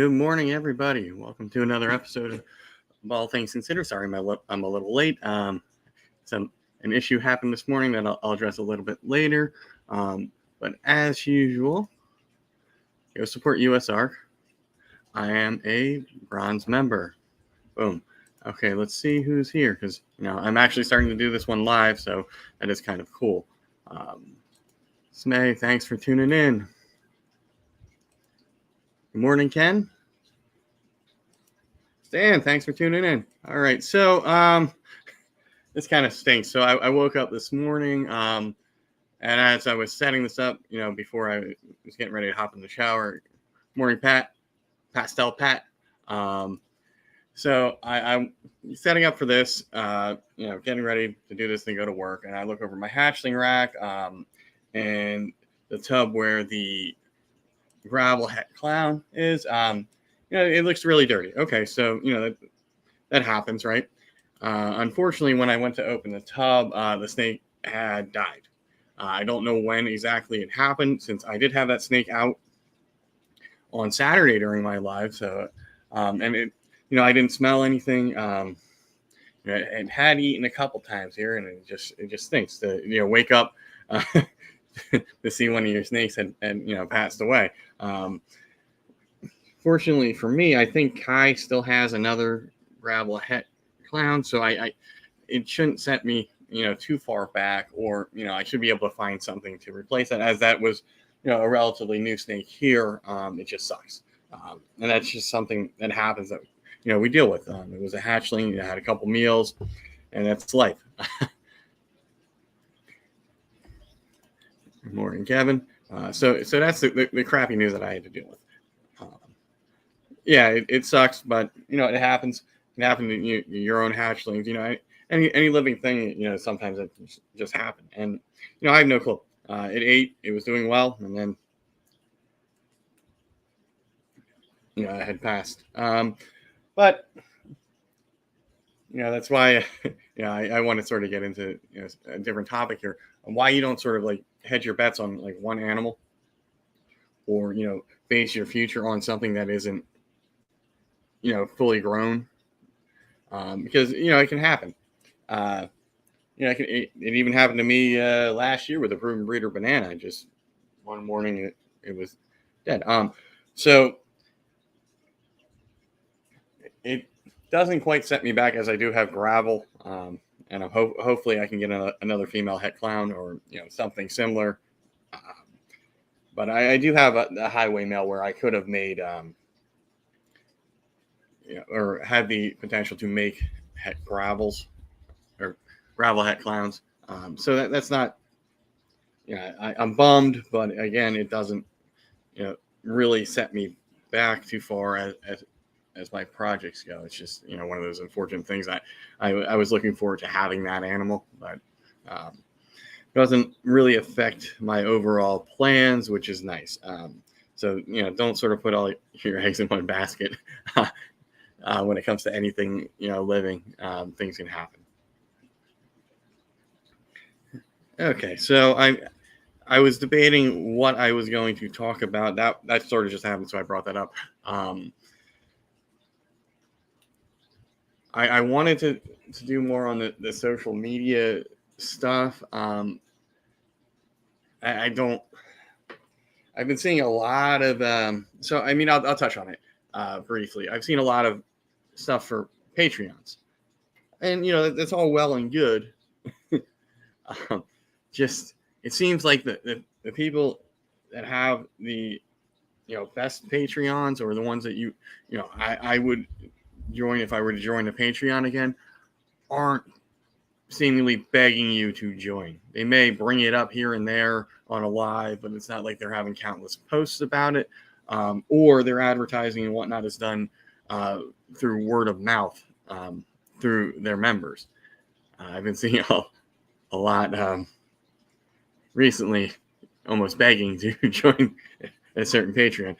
Good morning, everybody. Welcome to another episode of All Things Considered. Sorry, I'm a little late. An issue happened this morning that I'll address a little bit later. But as usual, go support USARK. I am a bronze member. Boom. Okay, let's see who's here, because I'm actually starting to do this one live, so that is kind of cool. Smay, thanks for tuning in. Good morning, Ken. Stan, thanks for tuning in. All right, so this kind of stinks. So I woke up this morning, and as I was setting this up, before I was getting ready to hop in the shower, morning Pastel Pat. So I'm setting up for this, getting ready to do this and go to work, and I look over my hatchling rack, and the tub where the gravel het clown is, it looks really dirty. Okay, so that happens, right? Unfortunately, when I went to open the tub, the snake had died. I don't know when exactly it happened, since I did have that snake out on Saturday during my live. So, and it, I didn't smell anything. It had eaten a couple times here, and it just stinks to wake up to see one of your snakes had passed away. Fortunately for me, I think Kai still has another gravel het clown, so it shouldn't set me too far back, or I should be able to find something to replace that, as that was a relatively new snake here. It just sucks, and that's just something that happens that we deal with. It was a hatchling, it had a couple meals, and that's life. Good morning, Kevin. So that's the crappy news that I had to deal with. Yeah, it sucks, but it happens. It can happen to your own hatchlings. Any living thing. Sometimes it just happen, and I have no clue. It ate. It was doing well, and then it had passed. But that's why I want to sort of get into a different topic here. Why you don't sort of like hedge your bets on like one animal, or base your future on something that isn't fully grown, because it can happen. It even happened to me last year with a proven breeder banana. Just one morning it was dead. So it doesn't quite set me back, as I do have gravel, and hopefully I can get another female het clown, or something similar. But I do have a highway male where I could have made or had the potential to make het gravels, or gravel het clowns. So that's not, I'm bummed, but again, it doesn't, really set me back too far as my projects go. It's just, one of those unfortunate things. I was looking forward to having that animal, but doesn't really affect my overall plans, which is nice. So, don't sort of put all your eggs in one basket. When it comes to anything, living, things can happen. Okay, so I was debating what I was going to talk about. That sort of just happened, so I brought that up. I wanted to do more on the social media stuff. I've been seeing a lot of, I'll touch on it briefly. I've seen a lot of stuff for Patreons, and that's all well and good. Just it seems like the people that have the best Patreons, or the ones that I would join if I were to join a Patreon again, aren't seemingly begging you to join. They may bring it up here and there on a live, but it's not like they're having countless posts about it, or their advertising and whatnot is done through word of mouth, through their members. I've been seeing a lot recently, almost begging to join a certain Patreon.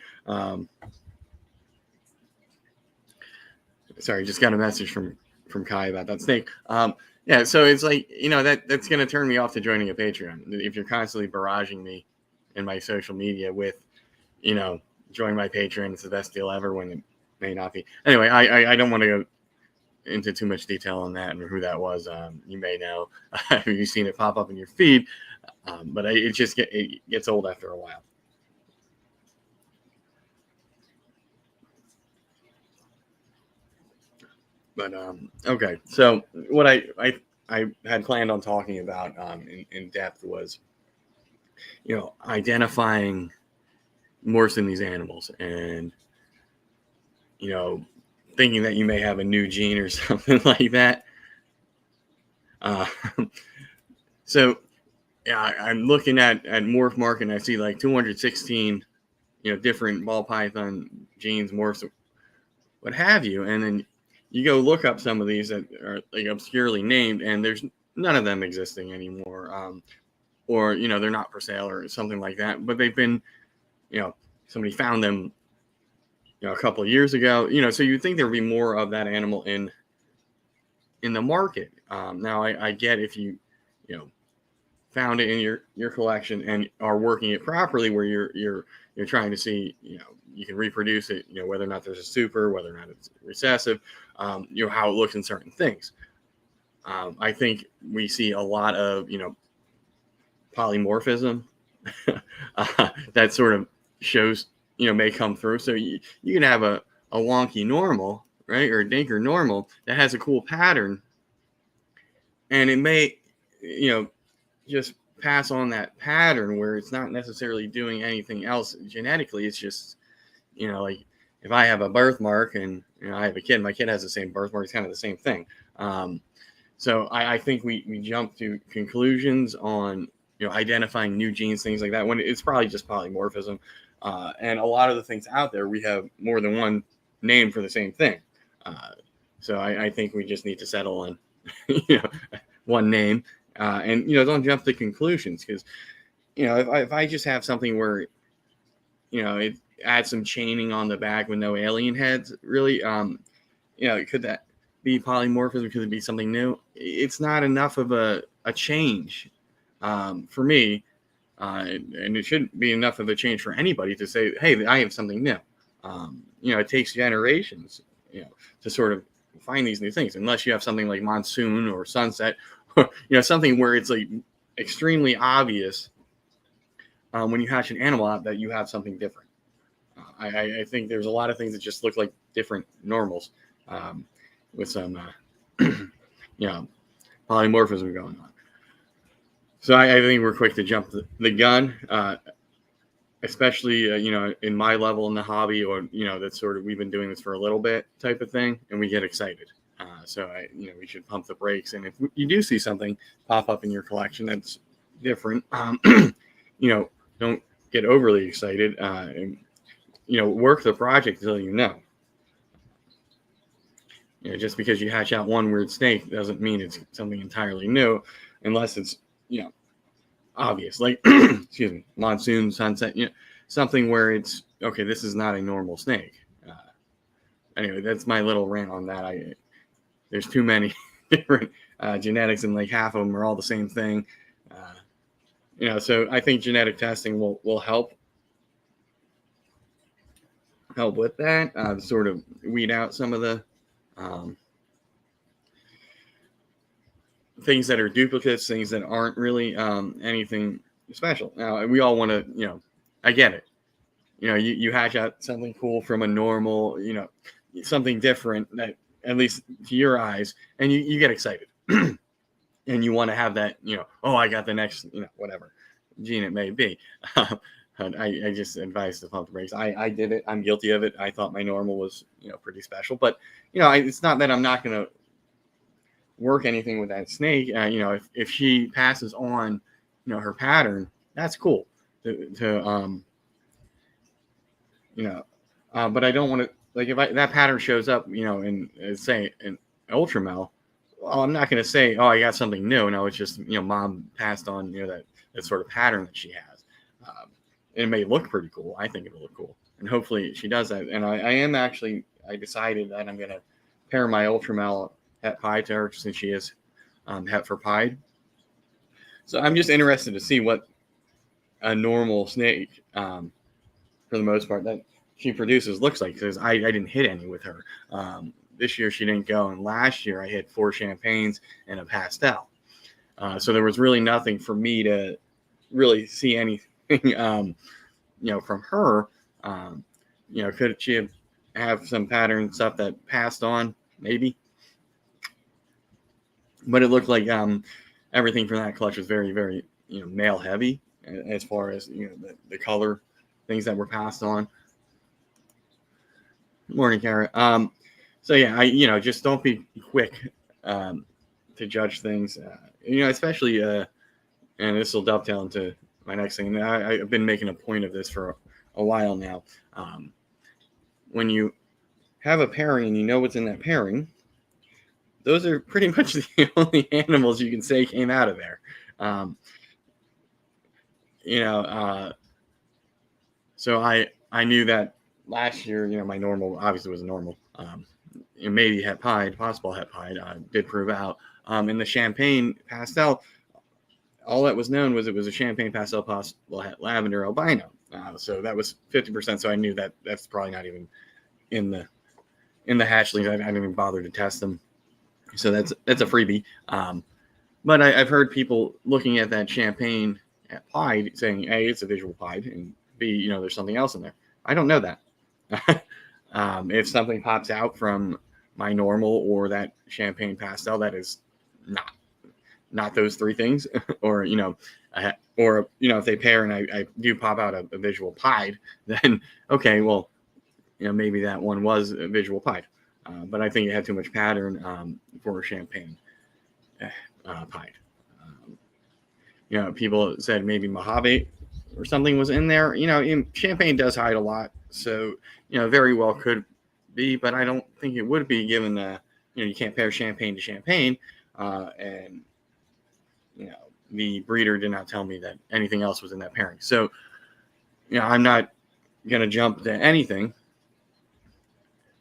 Sorry, just got a message from Kai about that snake. Yeah, so it's like, that's going to turn me off to joining a Patreon. If you're constantly barraging me in my social media with, join my Patreon. It's the best deal ever when it may not be. Anyway, I don't want to go into too much detail on that and who that was. You may know if you've seen it pop up in your feed, but it gets old after a while. But okay, so what I had planned on talking about in depth was, identifying morphs in these animals, and thinking that you may have a new gene or something like that. So yeah, I'm looking at morph market, and I see like 216, different ball python genes, morphs, what have you, and then you go look up some of these that are like obscurely named, and there's none of them existing anymore, or they're not for sale or something like that. But they've been, somebody found them, a couple of years ago. So you'd think there would be more of that animal in the market. Now I get if you found it in your collection and are working it properly, where you're trying to see, you can reproduce it, whether or not there's a super, whether or not it's recessive, how it looks in certain things. I think we see a lot of, polymorphism that sort of shows, may come through. So you can have a wonky normal, right, or a dinker normal that has a cool pattern, and it may, just pass on that pattern where it's not necessarily doing anything else genetically. It's just, like if I have a birthmark and I have a kid, my kid has the same birthmark, it's kind of the same thing. So I think we jump to conclusions on identifying new genes, things like that, when it's probably just polymorphism. And a lot of the things out there, we have more than one name for the same thing. So I think we just need to settle on one name, and don't jump to conclusions, because if I just have something where it adds some chaining on the back with no alien heads, really, could that be polymorphism? Could it be something new? It's not enough of a change for me, and it shouldn't be enough of a change for anybody to say, hey, I have something new. It takes generations to sort of find these new things, unless you have something like monsoon or sunset, or something where it's like extremely obvious when you hatch an animal out that you have something different. I think there's a lot of things that just look like different normals, with some polymorphism going on. So I think we're quick to jump the gun, especially in my level in the hobby, or that's sort of, we've been doing this for a little bit type of thing, and we get excited. So we should pump the brakes. And if you do see something pop up in your collection that's different, don't get overly excited, and work the project until just because you hatch out one weird snake doesn't mean it's something entirely new, unless it's obvious, like excuse me, monsoon, sunset, something where it's okay, this is not a normal snake. Anyway, that's my little rant on that. There's too many different genetics, and like half of them are all the same thing. So I think genetic testing will help with that, sort of weed out some of the things that are duplicates, things that aren't really anything special. Now, we all want to, I get it. You hatch out something cool from a normal, something different that, at least to your eyes, and you get excited. And you want to have that, oh, I got the next, whatever gene it may be. I just advise to pump the brakes. I did it. I'm guilty of it. I thought my normal was, pretty special. But, it's not that I'm not going to work anything with that snake. If she passes on, her pattern, that's cool. But I don't want to, like, if that pattern shows up, in, say, an ultramel, well, I'm not going to say, oh, I got something new. No, it's just, mom passed on, that sort of pattern that she has. It may look pretty cool. I think it'll look cool. And hopefully she does that. And I decided that I'm going to pair my ultramel het pie to her, since she is het for pied. So I'm just interested to see what a normal snake, for the most part, that she produces looks like, because I didn't hit any with her. This year she didn't go, and last year I hit 4 champagnes and a pastel. So there was really nothing for me to really see anything, from her. Could she have some pattern stuff that passed on? Maybe. But it looked like everything from that clutch was very, very, male heavy as far as, the color things that were passed on. Morning, Kara. So yeah, just don't be quick to judge things, especially, and this will dovetail into my next thing. I've been making a point of this for a while now. When you have a pairing and you know what's in that pairing, those are pretty much the only animals you can say came out of there. So I knew that last year, my normal obviously was a normal. Maybe het pied, possible het pied, did prove out. In the champagne pastel, all that was known was it was a champagne pastel possible het lavender albino. So that was 50%. So I knew that that's probably not even in the hatchlings. I didn't even bother to test them. So that's a freebie. But I've heard people looking at that champagne at pied saying, A, it's a visual pied, and B, there's something else in there. I don't know that. If something pops out from my normal or that champagne pastel that is not those three things, or if they pair and I do pop out a visual pied, then okay, well, maybe that one was a visual pied, but I think it had too much pattern for a champagne pied. People said maybe Mojave or something was in there. Champagne does hide a lot, so very well could be, but I don't think it would be, given the you can't pair champagne to champagne, and the breeder did not tell me that anything else was in that pairing. So I'm not gonna jump to anything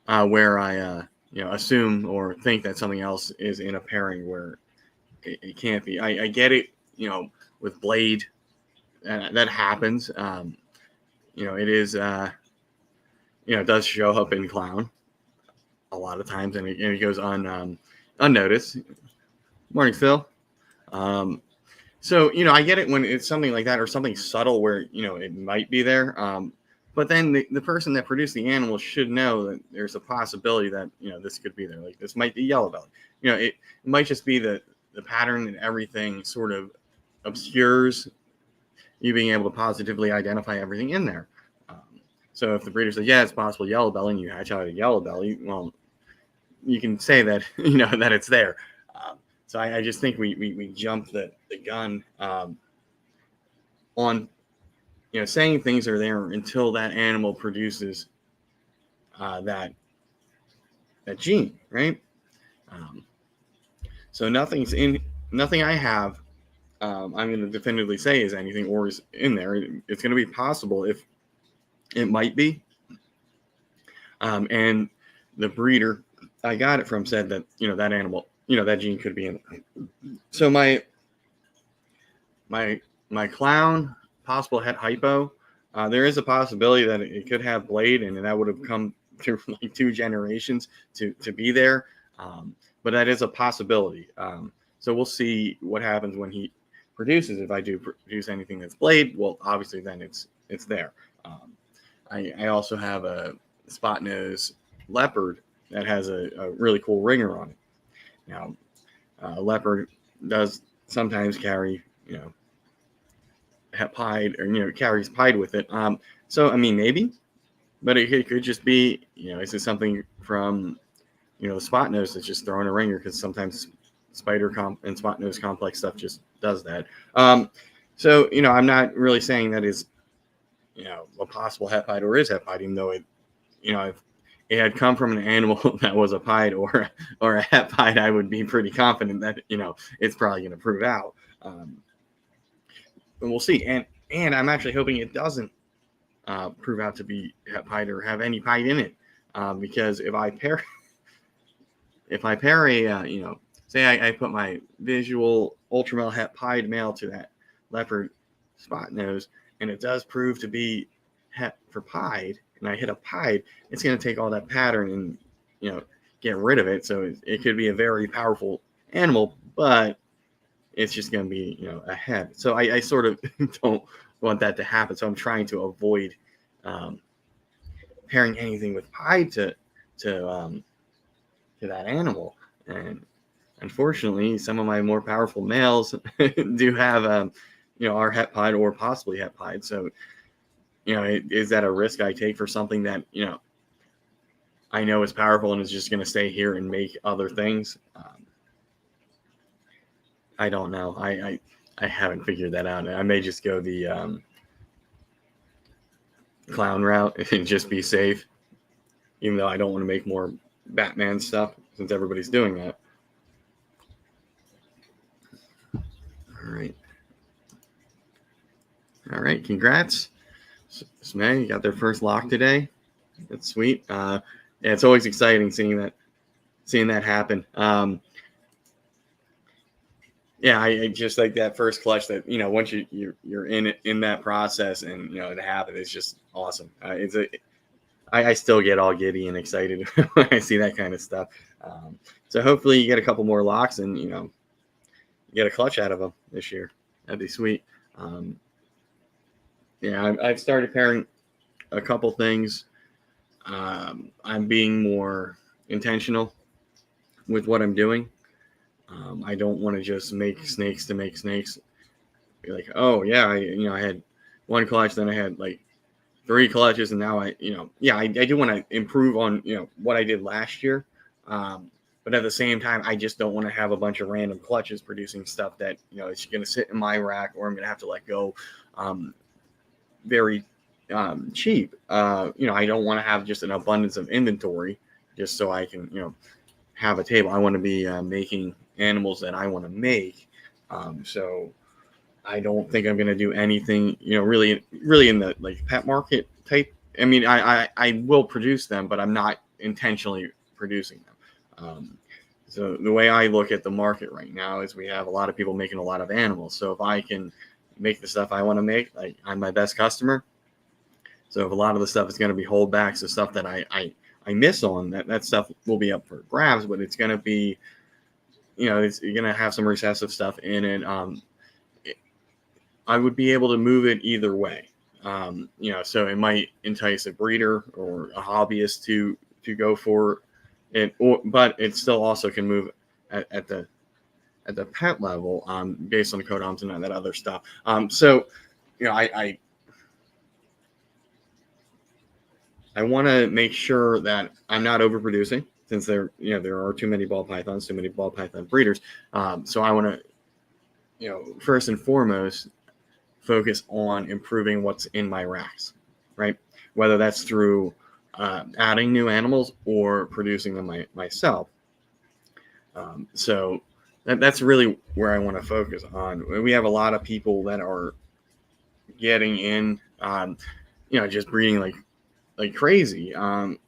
where I assume or think that something else is in a pairing where it can't be. I get it, with blade, that happens. It is, it does show up in clown a lot of times, and it goes unnoticed. Morning, Phil. So I get it when it's something like that, or something subtle where it might be there. But then the person that produced the animal should know that there's a possibility that this could be there. Like, this might be yellow belly. It might just be the pattern and everything sort of obscures you being able to positively identify everything in there. So if the breeder says, yeah, it's possible yellow belly, and you hatch out a yellow belly, well, you can say that that it's there. So I just think we jump the gun on saying things are there until that animal produces that gene, right? So nothing I have I'm going to definitively say is anything or is in there. It's going to be possible if it might be. And the breeder I got it from said that that animal, that gene could be in it. So my clown possible het hypo, there is a possibility that it could have blade, and that would have come through like 2 generations to be there. But that is a possibility. So we'll see what happens when he produces. If I do produce anything that's blade, well, obviously then it's there. I also have a spot nose leopard that has a really cool ringer on it. Now, leopard does sometimes carry, het pied, or carries pied with it. So I mean, maybe, but it could just be, is this something from the spot nose that's just throwing a ringer, because sometimes spider and spot nose complex stuff just does that. So I'm not really saying that is a possible het pied or is het pied, even though it if it had come from an animal that was a pied or a het pied, I would be pretty confident that it's probably going to prove out. And we'll see. And I'm actually hoping it doesn't prove out to be het pied or have any pied in it, because if I pair a say I put my visual ultra male het pied male to that leopard spot nose, and it does prove to be het for pied, and I hit a pied, it's going to take all that pattern and, get rid of it. So it could be a very powerful animal, but it's just going to be, a head. So I sort of don't want that to happen. So I'm trying to avoid pairing anything with pied to that animal. And unfortunately, some of my more powerful males do have, are het pied or possibly het pied. So, is that a risk I take for something that, I know is powerful and is just going to stay here and make other things? I don't know. I haven't figured that out. I may just go the clown route and just be safe, even though I don't want to make more Batman stuff since everybody's doing that. All right. Congrats. Smay, you got their first lock today. That's sweet. Yeah, it's always exciting seeing that happen. Yeah, I just like that first clutch that, once you're in that process and, it happens, it's just awesome. I still get all giddy and excited when I see that kind of stuff. So hopefully you get a couple more locks and, you get a clutch out of them this year. That'd be sweet. Yeah, I've started pairing a couple things. I'm being more intentional with what I'm doing. I don't want to just make snakes to make snakes. Be like, oh yeah, I had one clutch, then I had like 3 clutches, and now I do want to improve on what I did last year. But at the same time, I just don't want to have a bunch of random clutches producing stuff that it's going to sit in my rack, or I'm going to have to let go very cheap. I don't want to have just an abundance of inventory just so I can have a table. I want to be making animals that I want to make. So I don't think I'm going to do anything, really in the like pet market type. I mean, I will produce them, but I'm not intentionally producing them. So the way I look at the market right now is we have a lot of people making a lot of animals. So if I can make the stuff I want to make, like I'm my best customer. So if a lot of the stuff is going to be holdbacks, the stuff that I miss on, that stuff will be up for grabs, but it's going to be, you're going to have some recessive stuff in it. I would be able to move it either way. So it might entice a breeder or a hobbyist to go for it, but it still also can move at the pet level, based on the codoms and that other stuff. So I want to make sure that I'm not overproducing, since there are too many ball pythons, too many ball python breeders. So I want to, first and foremost, focus on improving what's in my racks, right? Whether that's through adding new animals or producing them myself. So that's really where I want to focus on. We have a lot of people that are getting in, just breeding like crazy. And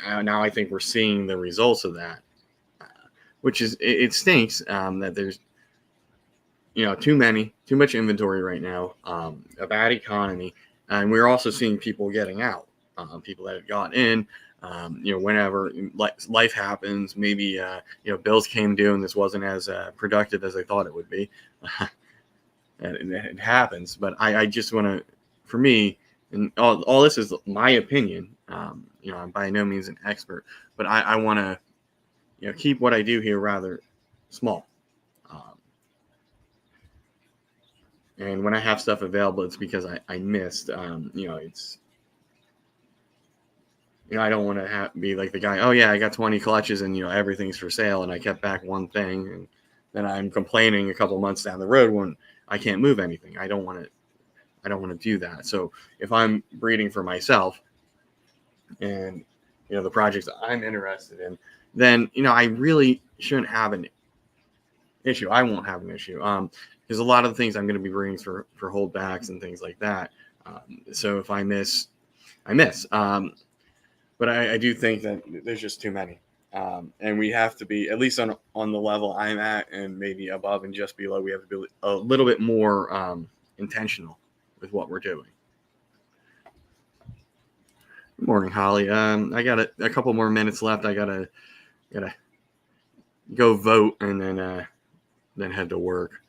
now I think we're seeing the results of that, which is, it stinks that there's, too much inventory right now, a bad economy. And we're also seeing people getting out, people that have gotten in, whenever life happens, maybe, bills came due and this wasn't as productive as I thought it would be. And it happens, but I just want to, for me, and all this is my opinion. I'm by no means an expert, but I want to, keep what I do here rather small. And when I have stuff available, it's because I missed. It's, I don't want to be like the guy. Oh yeah, I got 20 clutches and everything's for sale, and I kept back one thing, and then I'm complaining a couple months down the road when I can't move anything. I don't want to do that. So if I'm breeding for myself, and the projects I'm interested in, then I really shouldn't have an issue. I won't have an issue. Because a lot of the things I'm going to be breeding for holdbacks and things like that. So if I miss, I miss. But I do think that there's just too many. And we have to be, at least on the level I'm at, and maybe above and just below, we have to be a little bit more intentional with what we're doing. Good morning, Holly. I got a couple more minutes left. I gotta go vote and then head to work.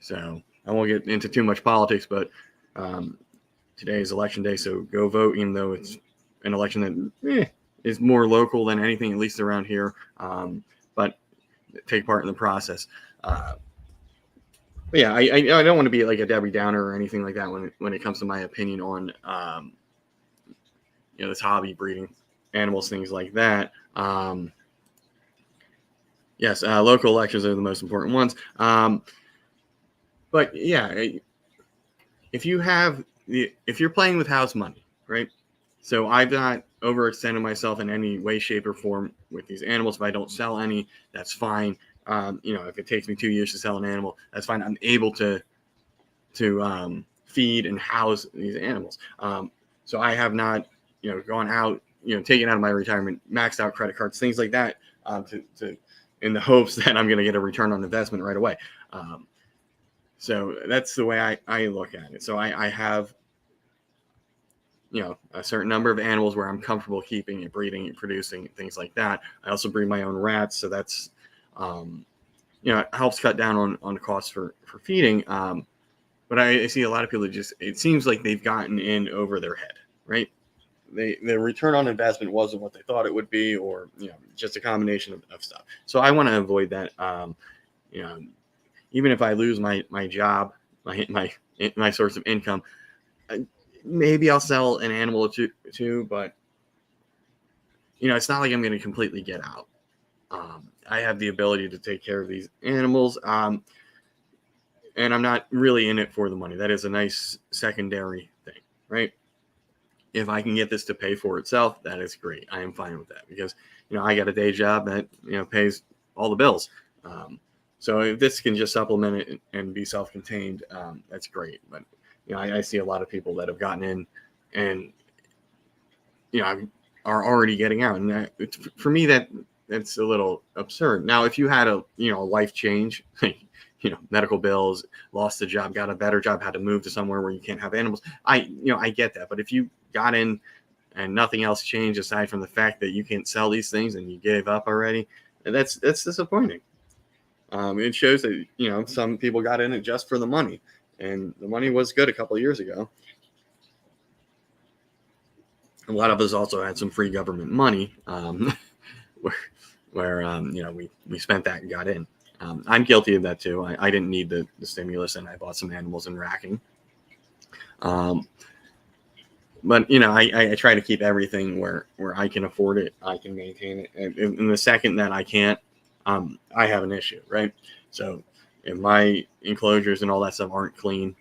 So I won't get into too much politics, but today is election day, so go vote, even though it's an election that is more local than anything, at least around here. But take part in the process. But yeah, I don't want to be like a Debbie Downer or anything like that when it comes to my opinion on this hobby breeding animals, things like that. Yes, local elections are the most important ones. But yeah, if you're playing with house money, right? So I've not overextended myself in any way, shape, or form with these animals. If I don't sell any, that's fine. If it takes me 2 years to sell an animal, that's fine. I'm able to feed and house these animals. So I have not, gone out, taken out of my retirement, maxed out credit cards, things like that, to in the hopes that I'm going to get a return on investment right away. So that's the way I look at it. So I have, a certain number of animals where I'm comfortable keeping and breeding and producing things like that. I also breed my own rats. So that's, it helps cut down on costs for feeding. But I see a lot of people it seems like they've gotten in over their head, right? The return on investment wasn't what they thought it would be, or, just a combination of stuff. So I want to avoid that. Even if I lose my job, my source of income, maybe I'll sell an animal or two, but it's not like I'm going to completely get out. I have the ability to take care of these animals, and I'm not really in it for the money. That is a nice secondary thing, right? If I can get this to pay for itself, that is great. I am fine with that because, I got a day job that, pays all the bills. So if this can just supplement it and be self-contained, that's great. But, I see a lot of people that have gotten in and, are already getting out. And for me, that's a little absurd. Now, if you had a life change, medical bills, lost a job, got a better job, had to move to somewhere where you can't have animals, I get that. But if you got in and nothing else changed aside from the fact that you can't sell these things and you gave up already, that's disappointing. It shows that some people got in it just for the money, and the money was good a couple of years ago. A lot of us also had some free government money, where we spent that and got in. I'm guilty of that too. I didn't need the stimulus, and I bought some animals in racking. But I try to keep everything where I can afford it, I can maintain it. And the second that I can't, I have an issue, right? So if my enclosures and all that stuff aren't clean,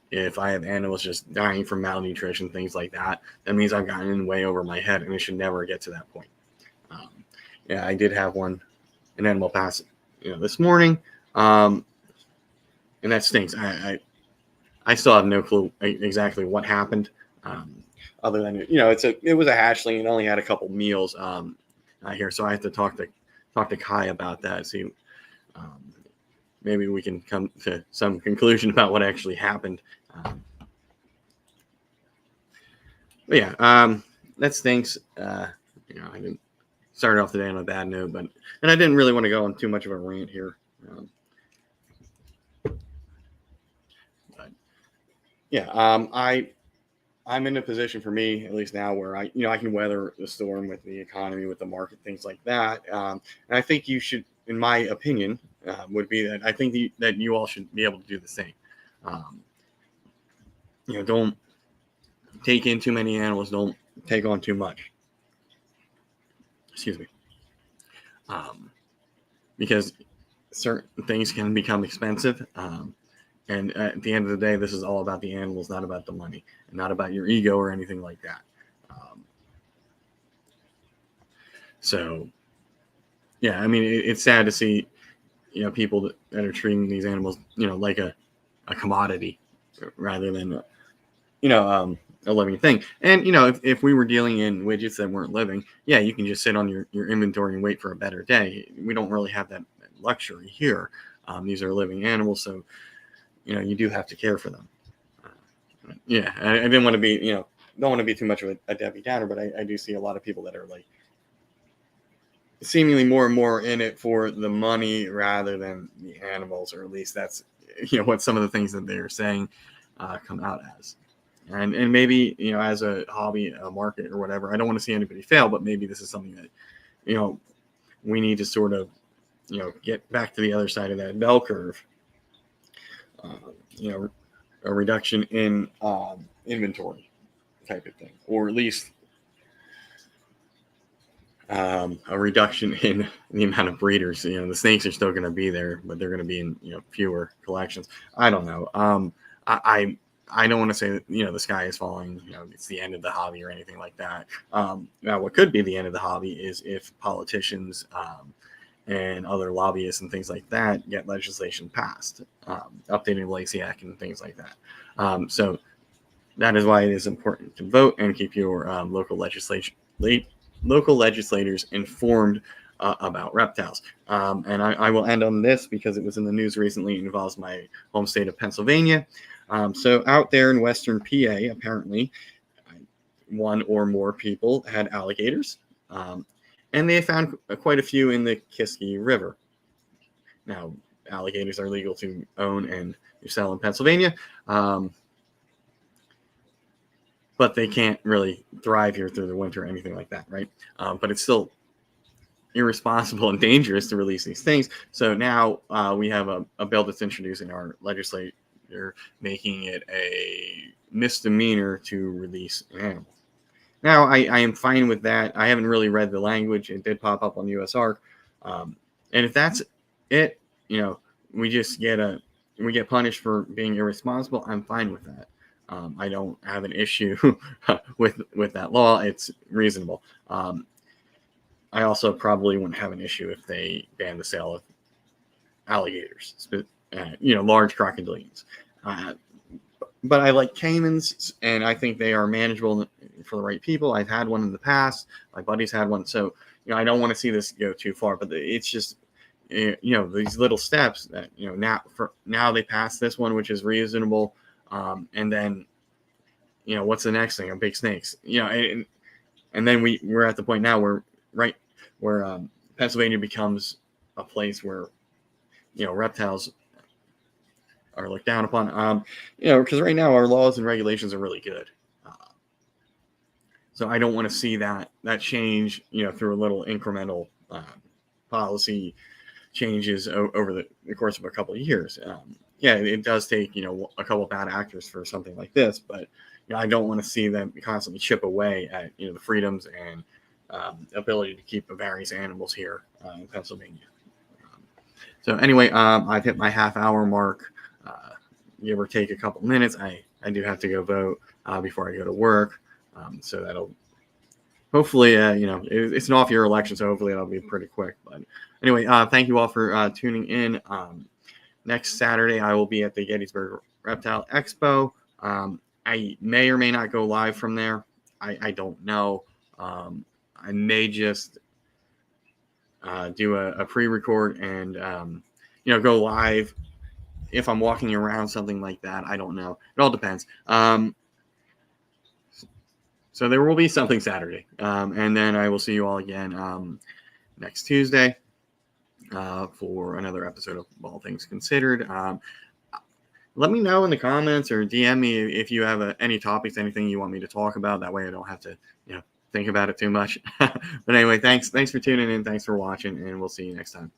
if I have animals just dying from malnutrition, things like that, that means I've gotten in way over my head, and it should never get to that point. I did have an animal pass, this morning, and that stinks. I still have no clue exactly what happened, other than it was a hatchling and only had a couple meals here, so I have to talk to Kai about that. See, maybe we can come to some conclusion about what actually happened. But yeah, that stinks. I didn't start off the day on a bad note, and I didn't really want to go on too much of a rant here. But yeah, I'm in a position for me, at least now, where I can weather the storm with the economy, with the market, things like that. And I think you should, in my opinion, would be that I think that you all should be able to do the same. Don't take in too many animals. Don't take on too much. Excuse me. Because certain things can become expensive. And at the end of the day, this is all about the animals, not about the money, and not about your ego or anything like that. So, yeah, I mean, it's sad to see, people that are treating these animals, like a commodity rather than, a living thing. And, if we were dealing in widgets that weren't living, yeah, you can just sit on your inventory and wait for a better day. We don't really have that luxury here. These are living animals, so you do have to care for them. Yeah, I didn't want to be, don't want to be too much of a Debbie Downer, but I do see a lot of people that are like seemingly more and more in it for the money rather than the animals, or at least that's what some of the things that they're saying come out as. And maybe as a hobby, a market or whatever, I don't want to see anybody fail, but maybe this is something that we need to sort of get back to the other side of that bell curve. A reduction in inventory type of thing, or at least a reduction in the amount of breeders. The snakes are still going to be there, but they're going to be in fewer collections. I don't know. I don't want to say that the sky is falling. It's the end of the hobby or anything like that. Now, what could be the end of the hobby is if politicians and other lobbyists and things like that get legislation passed, updating the Lacey Act and things like that. So that is why it is important to vote and keep your local legislators informed about reptiles. And I will end on this because it was in the news recently. It involves my home state of Pennsylvania. So out there in Western PA, apparently, one or more people had alligators. And they found quite a few in the Kiski River. Now, alligators are legal to own and sell in Pennsylvania, but they can't really thrive here through the winter or anything like that, right? But it's still irresponsible and dangerous to release these things. So now we have a bill that's introduced in our legislature making it a misdemeanor to release an animal. Now, I am fine with that. I haven't really read the language. It did pop up on USARK. And if that's it, we get punished for being irresponsible. I'm fine with that. I don't have an issue with that law. It's reasonable. I also probably wouldn't have an issue if they banned the sale of alligators, large crocodilians. But I like caimans, and I think they are manageable for the right people. I've had one in the past. My buddy's had one. So, I don't want to see this go too far, but it's just, these little steps that, now they passed this one, which is reasonable. And then, what's the next thing? Big snakes, and then we're at the point now where Pennsylvania becomes a place where, reptiles are looked down upon, because right now our laws and regulations are really good. So I don't want to see that change, through a little incremental policy changes over the course of a couple of years. It does take, a couple of bad actors for something like this, but I don't want to see them constantly chip away at, the freedoms and ability to keep various animals here in Pennsylvania. So anyway, I've hit my half-hour mark. Give or take a couple minutes. I do have to go vote before I go to work. So that'll hopefully, it's an off-year election, so hopefully that'll be pretty quick. But anyway, thank you all for tuning in. Next Saturday, I will be at the Gettysburg Reptile Expo. I may or may not go live from there. I don't know. I may just do a pre-record and, go live if I'm walking around, something like that. I don't know. It all depends. So there will be something Saturday. And then I will see you all again next Tuesday for another episode of All Things Considered. Let me know in the comments or DM me if you have any topics, anything you want me to talk about. That way I don't have to, think about it too much. But anyway, thanks for tuning in. Thanks for watching, and we'll see you next time.